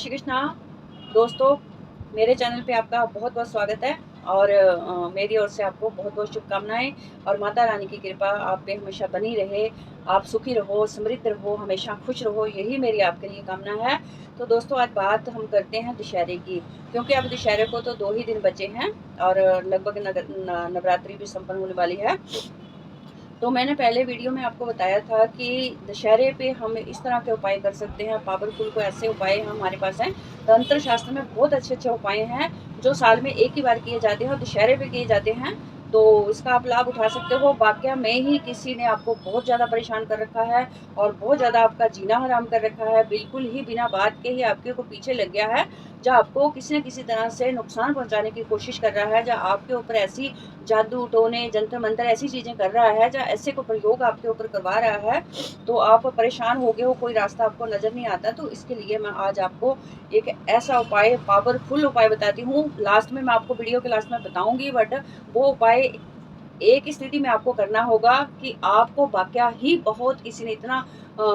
श्री कृष्णा दोस्तों, मेरे चैनल पे आपका बहुत बहुत स्वागत है। और मेरी ओर से आपको बहुत बहुत शुभकामनाएं और माता रानी की कृपा आप पे हमेशा बनी रहे। आप सुखी रहो, समृद्ध रहो, हमेशा खुश रहो, यही मेरी आपके लिए कामना है। तो दोस्तों, आज बात हम करते हैं दशहरे की, क्योंकि अब दशहरे को तो 2 ही दिन बचे हैं और लगभग नवरात्रि भी संपन्न होने वाली है। तो मैंने पहले वीडियो में आपको बताया था कि दशहरे पे हम इस तरह के उपाय कर सकते हैं। पावरफुल को ऐसे उपाय हमारे पास हैं, तंत्र शास्त्र में बहुत अच्छे अच्छे उपाय हैं जो साल में एक ही बार किए जाते हैं और दशहरे पे किए जाते हैं। तो इसका आप लाभ उठा सकते हो। वाकया में ही किसी ने आपको बहुत ज़्यादा परेशान कर रखा है और बहुत ज़्यादा आपका जीना हराम कर रखा है, बिल्कुल ही बिना बात के ही आपके को पीछे लग गया है, जो आपको किसी न किसी तरह से नुकसान पहुंचाने की कोशिश कर रहा है, जो आपके ऊपर ऐसी जादू टोने जंतर मंतर ऐसी चीजें कर रहा है, जो ऐसे को प्रयोग आपके ऊपर करवा रहा है। तो आप परेशान हो गए हो, कोई रास्ता आपको नजर नहीं आता। तो इसके लिए मैं आज आपको एक ऐसा उपाय, पावरफुल उपाय बताती हूँ। लास्ट में मैं आपको वीडियो के लास्ट में बताऊंगी, बट वो उपाय एक स्थिति में आपको करना होगा कि आपको वाकया ही बहुत किसी ने इतना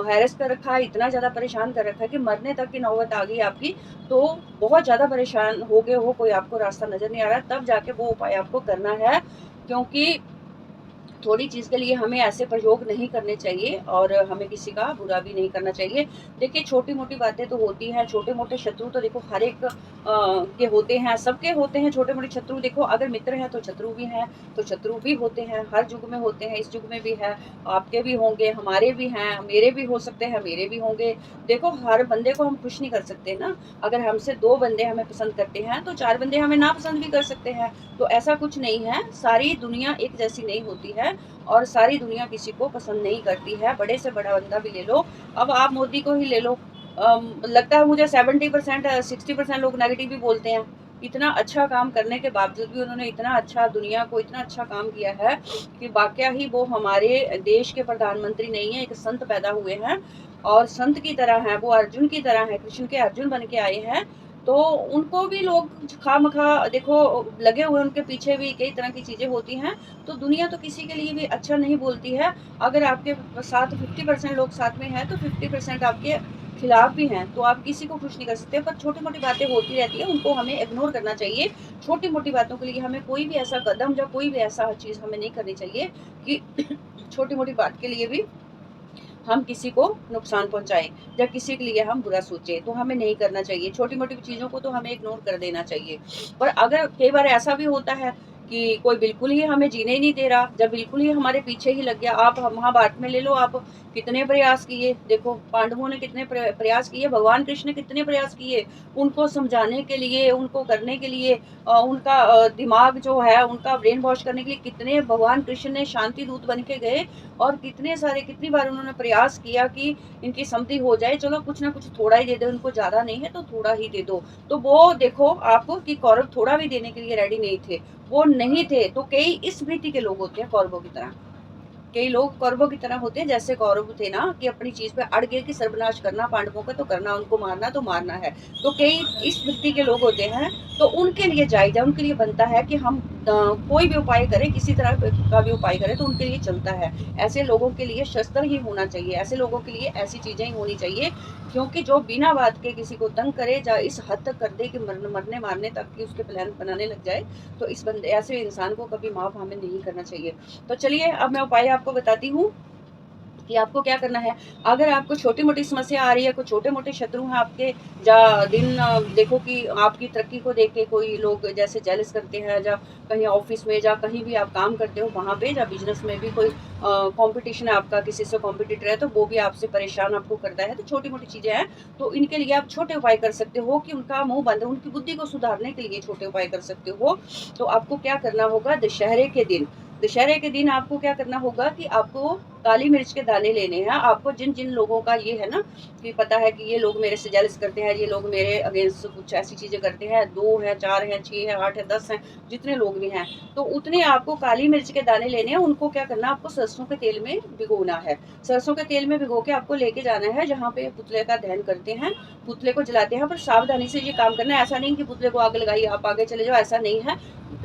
हैरेस कर रखा है, इतना ज़्यादा परेशान कर रखा है कि मरने तक की नौबत आ गई आपकी। तो बहुत ज़्यादा परेशान हो गए हो, कोई आपको रास्ता नज़र नहीं आ रहा, तब जाके वो उपाय आपको करना है। क्योंकि थोड़ी चीज़ के लिए हमें ऐसे प्रयोग नहीं करने चाहिए और हमें किसी का बुरा भी नहीं करना चाहिए। देखिए, छोटी मोटी बातें तो होती हैं, छोटे मोटे शत्रु तो देखो हर एक के होते हैं, सबके होते हैं छोटे मोटे शत्रु। देखो, अगर मित्र हैं तो शत्रु भी हैं, तो शत्रु भी होते हैं, हर युग में होते हैं, इस युग में भी है, आपके भी होंगे, हमारे भी हैं, मेरे भी हो सकते हैं, मेरे भी होंगे। देखो, हर बंदे को हम खुश नहीं कर सकते ना। अगर हमसे 2 बंदे हमें पसंद करते हैं तो 4 बंदे हमें नापसंद भी कर सकते हैं। तो ऐसा कुछ नहीं है, सारी दुनिया एक जैसी नहीं होती है और सारी दुनिया किसी को पसंद नहीं करती है। बड़े से बड़ा बंदा भी ले लो, अब आप मोदी को ही ले लो, लगता है मुझे 70% 60% लोग नेगेटिव भी बोलते हैं। इतना अच्छा काम करने के बावजूद भी उन्होंने इतना अच्छा दुनिया को इतना अच्छा काम किया है कि वाकया ही वो हमारे देश के प्रधानमंत्री नहीं है, एक संत पैदा हुए हैं और संत की तरह हैं, वो अर्जुन की तरह है, कृष्ण के अर्जुन बन के आए हैं। तो उनको भी लोग खामखा देखो लगे हुए, उनके पीछे भी कई तरह की चीजें होती हैं। तो दुनिया तो किसी के लिए भी अच्छा नहीं बोलती है। अगर आपके साथ 50% लोग साथ में हैं तो 50% आपके खिलाफ भी हैं, तो आप किसी को खुश नहीं कर सकते। पर छोटी मोटी बातें होती रहती है, उनको हमें इग्नोर करना चाहिए। छोटी मोटी बातों के लिए हमें कोई भी ऐसा कदम या कोई भी ऐसा चीज हमें नहीं करनी चाहिए कि छोटी मोटी बात के लिए भी हम किसी को नुकसान पहुंचाएं या किसी के लिए हम बुरा सोचें, तो हमें नहीं करना चाहिए। छोटी मोटी चीज़ों को तो हमें इग्नोर कर देना चाहिए। पर अगर कई बार ऐसा भी होता है कि कोई बिल्कुल ही हमें जीने ही नहीं दे रहा, जब बिल्कुल ही हमारे पीछे ही लग गया। आप महाभारत में ले लो, आप कितने प्रयास किए, देखो पांडवों ने कितने प्रयास किए, भगवान कृष्ण ने कितने प्रयास किए उनको समझाने के लिए, उनको करने के लिए, उनका दिमाग जो है उनका ब्रेन वॉश करने के लिए कितने भगवान कृष्ण ने शांति दूत बन के गए और कितनी बार उन्होंने प्रयास किया कि इनकी समझी हो जाए, चलो कुछ ना कुछ थोड़ा ही दे दो, उनको ज्यादा नहीं है तो थोड़ा ही दे दो। तो वो देखो आपको कि कौरव थोड़ा भी देने के लिए रेडी नहीं थे, वो नहीं थे। तो कई इस वृत्ति के लोग होते हैं कौरवों की तरह, कई लोग कौरवों की तरह होते हैं, जैसे कौरव थे ना कि अपनी चीज पे अड़ गए कि सर्वनाश करना पांडवों का तो करना, उनको मारना तो मारना है। तो कई इस वृत्ति के लोग होते हैं, तो उनके लिए जायज है, उनके लिए बनता है कि हम कोई भी उपाय करें, किसी तरह का भी उपाय करें तो उनके लिए चलता है। ऐसे लोगों के लिए शस्त्र ही होना चाहिए, ऐसे लोगों के लिए ऐसी चीजें ही होनी चाहिए। क्योंकि जो बिना बात के किसी को तंग करे, या इस हद तक कर दे कि मरने मारने तक की उसके प्लान बनाने लग जाए, तो इस बंदे ऐसे इंसान को कभी माफ हमें नहीं करना चाहिए। तो चलिए, अब मैं उपाय आपको बताती हूँ कि आपको क्या करना है। अगर आपको छोटी मोटी समस्या आ रही है, कोई छोटे मोटे शत्रु हैं आपके, या दिन देखो कि आपकी तरक्की को देख के कोई लोग जैसे जेलस करते हैं, या कहीं ऑफिस में या कहीं भी आप काम करते हो वहाँ पे, या बिजनेस में भी कोई कंपटीशन है आपका, किसी से कॉम्पिटिटर है तो वो भी आपसे परेशान आपको करता है, तो छोटी मोटी चीजें हैं। तो इनके लिए आप छोटे उपाय कर सकते हो कि उनका मुंह बंद, उनकी बुद्धि को सुधारने के लिए छोटे उपाय कर सकते हो। तो आपको क्या करना होगा, दशहरे के दिन आपको क्या करना होगा कि आपको काली मिर्च के दाने लेने हैं। आपको जिन जिन लोगों का ये है ना कि पता है कि ये लोग मेरे से जेलस करते हैं, ये लोग मेरे अगेंस्ट कुछ ऐसी चीजें करते हैं, 2 है, 4 है, 6 है, 8 है, 10 है, जितने लोग भी हैं, तो उतने आपको काली मिर्च के दाने लेने हैं। उनको क्या करना, आपको सरसों के तेल में भिगोना है। सरसों के तेल में भिगो के आपको लेके जाना है जहाँ पे पुतले का दहन करते हैं, पुतले को जलाते हैं। पर सावधानी से ये काम करना है, ऐसा नहीं कि पुतले को आग लगाई आप आगे चले जाओ, ऐसा नहीं है।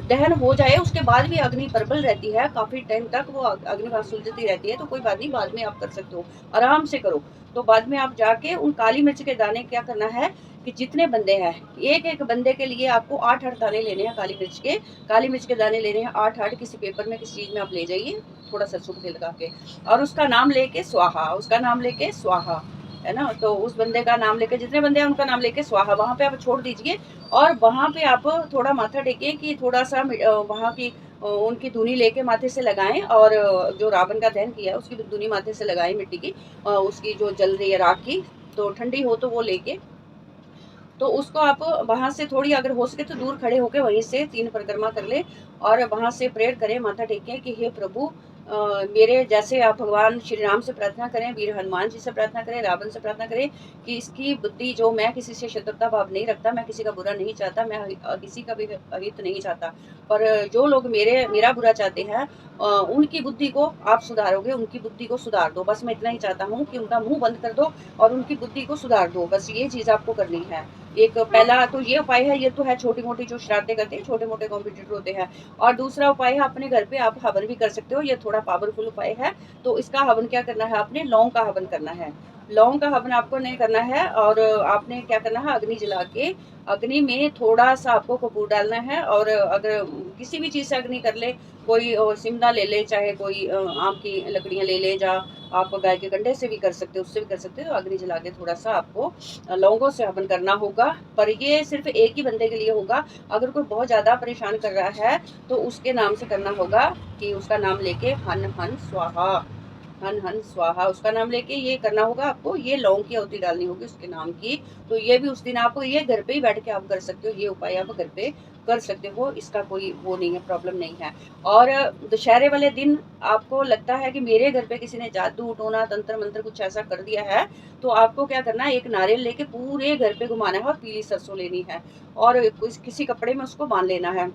दहन हो जाए उसके बाद भी अग्नि प्रबल रहती है, काफी टाइम तक वो अग्नि वहां सुलझती रहती है, तो कोई बात नहीं, बाद में आप कर सकते हो, आराम से करो। तो बाद में आप जाके उन काली मिर्च के दाने क्या करना है कि जितने बंदे हैं, एक एक बंदे के लिए आपको 8-8 दाने लेने हैं काली मिर्च के। काली मिर्च के दाने लेने हैं 8-8, किसी पेपर में किसी चीज़ में आप ले जाइए, थोड़ा सरसों का तेल लगा के, और उसका नाम लेके स्वाहा, उसका नाम लेके स्वाहा, है ना। तो उस बंदे का नाम लेके, जितने बंदे हैं उनका नाम लेके स्वाहा वहाँ पे आप छोड़ दीजिए। और वहाँ पे आप थोड़ा माथा टेकिए कि थोड़ा सा वहाँ की उनकी धुनी लेके माथे से लगाएं, और जो रावण का दहन किया है उसकी धुनी माथे से लगाएं मिट्टी की, उसकी जो जल रही है राख की, तो ठंडी हो तो वो लेके, तो उसको आप वहाँ से थोड़ी, अगर हो सके तो दूर खड़े होकर वहीं से 3 परिक्रमा कर ले, और वहाँ से प्रेयर करें, माथा टेकें कि हे प्रभु, मेरे जैसे आप भगवान श्री राम से प्रार्थना करें, वीर हनुमान जी से प्रार्थना करें, रावण से प्रार्थना करें कि इसकी बुद्धि, जो मैं किसी से शत्रुता भाव नहीं रखता, मैं किसी का बुरा नहीं चाहता, मैं किसी का भी अहित नहीं चाहता, पर जो लोग मेरा बुरा चाहते हैं, उनकी बुद्धि को आप सुधारोगे, उनकी बुद्धि को सुधार दो। बस मैं इतना ही चाहता हूँ कि उनका मुंह बंद कर दो और उनकी बुद्धि को सुधार दो, बस ये चीज़ आपको करनी है। एक पहला तो ये उपाय है, ये तो है छोटी मोटी जो शरारतें करते हैं, छोटे मोटे कॉम्पिटिटर होते हैं। और दूसरा उपाय है, अपने घर पे आप हवन भी कर सकते हो, ये थोड़ा पावरफुल उपाय है। तो इसका हवन क्या करना है, आपने लौंग का हवन करना है। लौंग का हवन आपको नहीं करना है, और आपने क्या करना है, अग्नि जला के, अग्नि में थोड़ा सा आपको कपूर डालना है, और अगर किसी भी चीज़ से अग्नि कर ले, कोई सिमना ले ले, चाहे कोई आम की लकड़ियाँ ले ले, या आप गाय के कंडे से भी कर सकते हो, उससे भी कर सकते हो। अग्नि जला के थोड़ा सा आपको लौंगों से हवन करना होगा, पर ये सिर्फ एक ही बंदे के लिए होगा। अगर कोई बहुत ज़्यादा परेशान कर रहा है तो उसके नाम से करना होगा, कि उसका नाम लेके हन हन स्वाहा, हन हन स्वाहा उसका नाम लेके ये करना होगा आपको। ये लौंग की आहुति डालनी होगी उसके नाम की। तो ये भी उस दिन आप ये घर पे ही बैठ के आप कर सकते हो, ये उपाय आप घर पे कर सकते हो, इसका कोई वो नहीं है, प्रॉब्लम नहीं है। और दशहरे वाले दिन आपको लगता है कि मेरे घर पे किसी ने जादू टोना तंत्र मंत्र कुछ ऐसा कर दिया है, तो आपको क्या करना है, एक नारियल लेके पूरे घर पे घुमाना है, और पीली सरसों लेनी है, और किसी कपड़े में उसको बांध लेना है।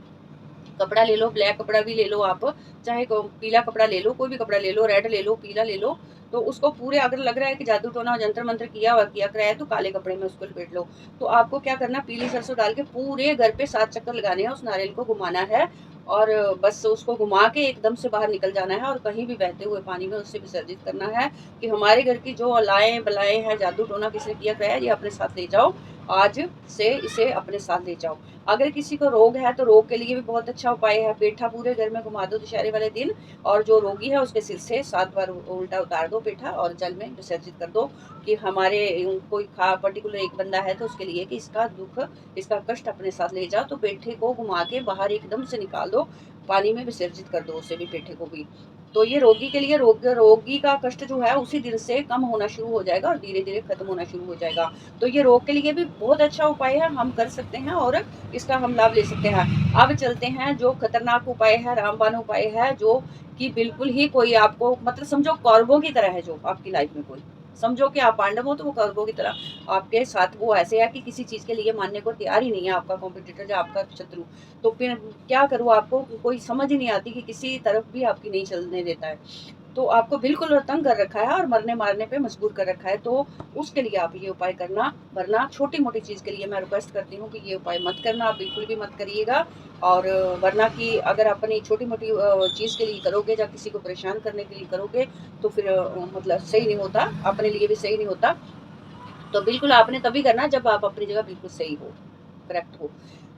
कपड़ा ले लो, ब्लैक कपड़ा भी ले लो आप, चाहे पीला कपड़ा ले लो, कोई भी कपड़ा ले लो, रेड ले लो, पीला ले लो। तो उसको पूरे, अगर लग रहा है कि जादू टोना जंतर मंत्र किया कराया, तो काले कपड़े में उसको लपेट लो। तो आपको क्या करना, पीली सरसों डाल के पूरे घर पे 7 चक्कर लगाने हैं, उस नारियल को घुमाना है, और बस उसको घुमा के एकदम से बाहर निकल जाना है, और कहीं भी बहते हुए पानी में उससे विसर्जित करना है कि हमारे घर की जो अलाएं बलाएं हैं, जादू टोना किसने किया कराया, ये अपने साथ ले जाओ, आज से इसे अपने साथ ले जाओ। अगर किसी को रोग है तो रोग के लिए भी बहुत अच्छा उपाय है, पेठा पूरे घर में घुमा दो दशहरे वाले दिन, और जो रोगी है उसके सिर से 7 बार उल्टा उतार दो पेठा, और जल में विसर्जित कर दो, कि हमारे कोई पर्टिकुलर एक बंदा है तो उसके लिए कि इसका दुख, इसका कष्ट अपने साथ ले जाओ। तो पेठे को घुमा के बाहर एकदम से निकाल दो, पानी में विसर्जित कर दो उसे भी, पेठे को भी। तो ये रोगी के लिए, रोगी का कष्ट जो है उसी दिन से कम होना शुरू हो जाएगा, और धीरे धीरे खत्म होना शुरू हो जाएगा। तो ये रोग के लिए भी बहुत अच्छा उपाय है, हम कर सकते हैं, और इसका हम लाभ ले सकते हैं। अब चलते हैं जो खतरनाक उपाय है, रामबाण उपाय है, जो कि बिल्कुल ही कोई आपको, मतलब समझो कौरवों की तरह है, जो आपकी लाइफ में कोई, समझो कि आप पांडव हो तो वो कौरवों की तरह आपके साथ वो ऐसे है कि किसी चीज़ के लिए मानने को तैयार ही नहीं है, आपका कॉम्पिटिटर या आपका शत्रु। तो फिर क्या करूँ, आपको कोई समझ ही नहीं आती, कि किसी तरफ भी आपकी नहीं चलने देता है, तो आपको बिल्कुल तंग कर रखा है और मरने मारने पे मजबूर कर रखा है। तो उसके लिए आप ये उपाय करना, वरना छोटी मोटी चीज़ के लिए मैं रिक्वेस्ट करती हूँ कि ये उपाय मत करना, आप बिल्कुल भी मत करिएगा। और वरना कि अगर अपनी छोटी मोटी चीज़ के लिए करोगे, या किसी को परेशान करने के लिए करोगे, तो फिर मतलब सही नहीं होता, अपने लिए भी सही नहीं होता। तो बिल्कुल आपने तभी करना जब आप अपनी जगह बिल्कुल सही हो, करेक्ट हो।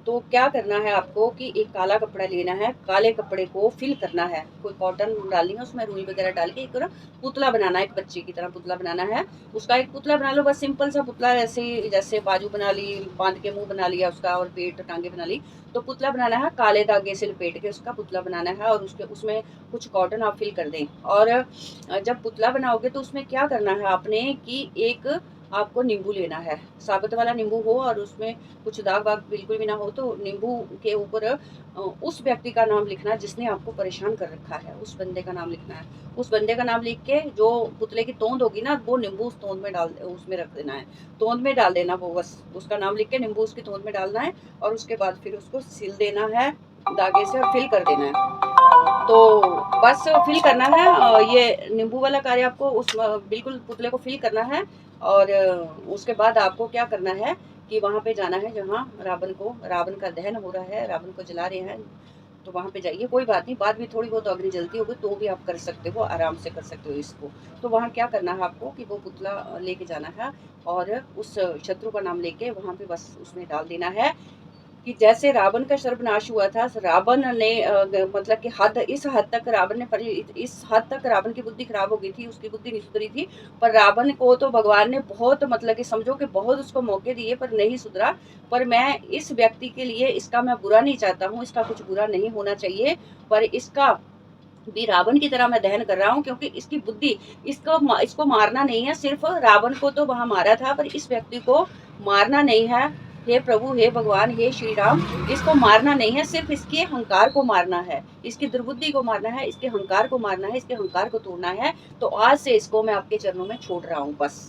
तो क्या करना है आपको, कि एक काला कपड़ा लेना है, काले कपड़े को फिल करना है, कोई कॉटन डालनी है, उसमें रुई वगैरह डाल के एक पुतला बनाना है, एक बच्चे की तरह पुतला बनाना है। उसका एक पुतला बना लो, बस सिंपल सा पुतला, ऐसे जैसे बाजू बना ली, बांध के मुंह बना लिया उसका, और पेट टांगे बना ली। तो पुतला बनाना है, काले धागे से लपेट के उसका पुतला बनाना है, और उसके उसमें कुछ कॉटन आप फिल कर दें। और जब पुतला बनाओगे तो उसमें क्या करना है आपने, कि एक आपको नींबू लेना है, साबुत वाला नींबू हो, और उसमें कुछ दाग वाग बिल्कुल भी ना हो। तो नींबू के ऊपर उस व्यक्ति का नाम लिखना जिसने आपको परेशान कर रखा है, उस बंदे का नाम लिखना है। उस बंदे का नाम लिख के जो पुतले की तोंद होगी ना, वो नींबू उस तोंद में उसमें रख देना है, तोंद में डाल देना, वो बस उसका नाम लिख के नींबू उसकी तोंद में डालना है, और उसके बाद फिर उसको सिल देना है धागे से, और फिल कर देना है। तो बस फिल करना है, ये नींबू वाला कार्य आपको उस बिल्कुल पुतले को फिल करना है। और उसके बाद आपको क्या करना है, कि वहाँ पे जाना है जहाँ रावण का दहन हो रहा है, रावण को जला रहे हैं, तो वहाँ पे जाइए, कोई बात नहीं, बाद में थोड़ी बहुत अग्नि जलती होगी तो भी आप कर सकते हो, आराम से कर सकते हो इसको। तो वहाँ क्या करना है आपको कि वो पुतला लेके जाना है और उस शत्रु का नाम लेके वहाँ पे बस उसमें डाल देना है कि जैसे रावण का सर्वनाश हुआ था, रावण ने मतलब कि हद इस हद तक रावण ने इस हद तक रावण की बुद्धि खराब हो गई थी, उसकी बुद्धि नहीं सुधरी थी। पर रावण को तो भगवान ने बहुत मतलब कि समझो कि बहुत उसको मौके दिए पर नहीं सुधरा। पर मैं इस व्यक्ति के लिए इसका मैं बुरा नहीं चाहता हूँ, इसका कुछ बुरा नहीं होना चाहिए, पर इसका भी रावण की तरह मैं दहन कर रहा हूँ, क्योंकि इसकी बुद्धि इसको मारना नहीं है, सिर्फ रावण को तो वहां मारा था पर इस व्यक्ति को मारना नहीं है। हे प्रभु, हे भगवान, हे श्री राम, इसको मारना नहीं है, सिर्फ इसके अहंकार को मारना है, इसकी दुर्बुद्धि को मारना है, इसके अहंकार को मारना है, इसके अहंकार को तोड़ना है। तो आज से इसको मैं आपके चरणों में छोड़ रहा हूँ, बस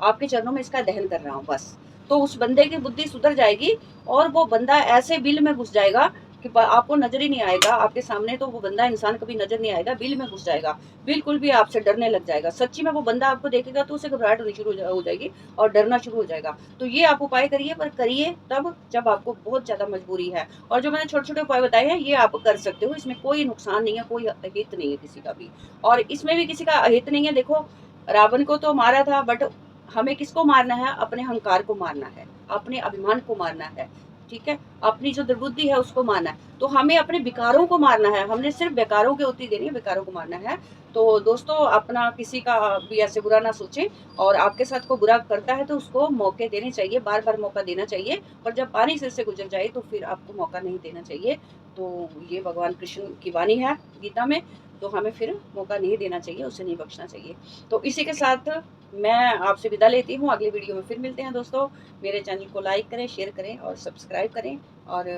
आपके चरणों में इसका दहन कर रहा हूँ बस। तो उस बंदे की बुद्धि सुधर जाएगी और वो बंदा ऐसे बिल में घुस जाएगा कि आपको नजर ही नहीं आएगा, आपके सामने तो वो बंदा इंसान कभी नजर नहीं आएगा, बिल में घुस जाएगा, बिल्कुल भी आपसे डरने लग जाएगा। सच्ची में वो बंदा आपको देखेगा तो उसे घबराहट होनी शुरू हो जाएगी और डरना शुरू हो जाएगा। तो ये आप उपाय करिए, पर करिए तब जब आपको बहुत ज्यादा मजबूरी है। और जो मैंने छोटे छोटे उपाय बताए हैं ये आप कर सकते हो, इसमें कोई नुकसान नहीं है, कोई अहित नहीं है किसी का भी, और इसमें भी किसी का अहित नहीं है। देखो, रावण को तो मारा था, बट हमें किसको मारना है? अपने अहंकार को मारना है, अपने अभिमान को मारना है, ठीक है, अपनी जो दुर्बुद्धि है उसको मारना है। तो हमें अपने विकारों को मारना है, हमने सिर्फ विकारों की उत्ती देनी है, विकारों को मारना है। तो दोस्तों, अपना किसी का भी ऐसे बुरा ना सोचें, और आपके साथ को बुरा करता है तो उसको मौके देने चाहिए, बार बार मौका देना चाहिए, पर जब पानी सिर से गुजर जाए तो फिर आपको मौका नहीं देना चाहिए। तो ये भगवान कृष्ण की वाणी है गीता में, तो हमें फिर मौका नहीं देना चाहिए, उसे नहीं बख्शना चाहिए। तो इसी के साथ मैं आपसे विदा लेती हूँ, अगली वीडियो में फिर मिलते हैं दोस्तों। मेरे चैनल को लाइक करें, शेयर करें और सब्सक्राइब करें, और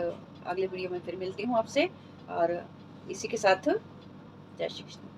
अगले वीडियो में फिर मिलती हूँ आपसे। और इसी के साथ जय श्री कृष्ण।